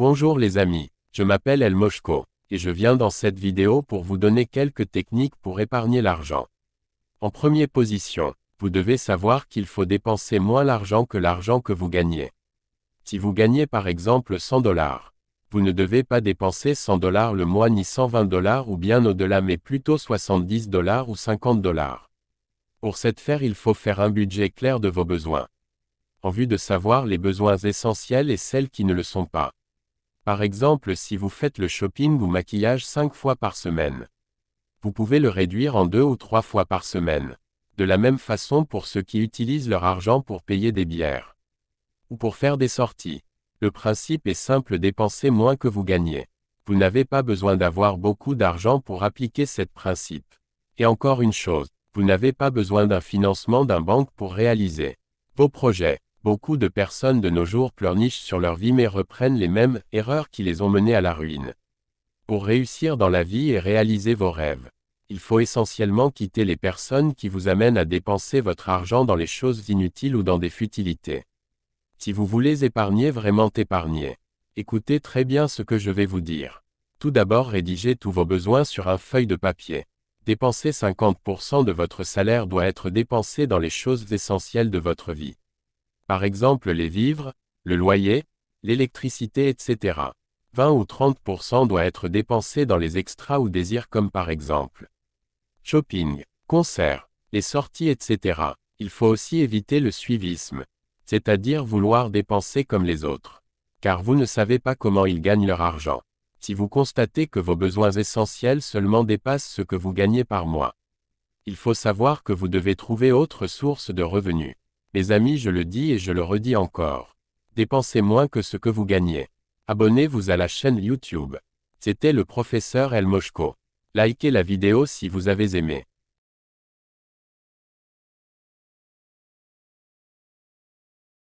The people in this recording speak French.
Bonjour les amis, je m'appelle El Moshko, et je viens dans cette vidéo pour vous donner quelques techniques pour épargner l'argent. En première position, vous devez savoir qu'il faut dépenser moins l'argent que vous gagnez. Si vous gagnez par exemple $100, vous ne devez pas dépenser $100 le mois ni $120 ou bien au-delà mais plutôt $70 ou $50. Pour cette faire il faut faire un budget clair de vos besoins, en vue de savoir les besoins essentiels et celles qui ne le sont pas. Par exemple, si vous faites le shopping ou maquillage 5 fois par semaine, vous pouvez le réduire en 2 ou 3 fois par semaine. De la même façon pour ceux qui utilisent leur argent pour payer des bières ou pour faire des sorties. Le principe est simple, dépenser moins que vous gagnez. Vous n'avez pas besoin d'avoir beaucoup d'argent pour appliquer ce principe. Et encore une chose, vous n'avez pas besoin d'un financement d'une banque pour réaliser vos projets. Beaucoup de personnes de nos jours pleurnichent sur leur vie mais reprennent les mêmes erreurs qui les ont menées à la ruine. Pour réussir dans la vie et réaliser vos rêves, il faut essentiellement quitter les personnes qui vous amènent à dépenser votre argent dans les choses inutiles ou dans des futilités. Si vous voulez épargner, vraiment épargner, écoutez très bien ce que je vais vous dire. Tout d'abord, rédigez tous vos besoins sur une feuille de papier. Dépenser 50% de votre salaire doit être dépensé dans les choses essentielles de votre vie. Par exemple les vivres, le loyer, l'électricité etc. 20 ou 30% doit être dépensé dans les extras ou désirs comme par exemple shopping, concerts, les sorties etc. Il faut aussi éviter le suivisme, c'est-à-dire vouloir dépenser comme les autres, car vous ne savez pas comment ils gagnent leur argent. Si vous constatez que vos besoins essentiels seulement dépassent ce que vous gagnez par mois, il faut savoir que vous devez trouver autre source de revenus. Mes amis, je le dis et je le redis encore. Dépensez moins que ce que vous gagnez. Abonnez-vous à la chaîne YouTube. C'était le professeur El Moshko. Likez la vidéo si vous avez aimé.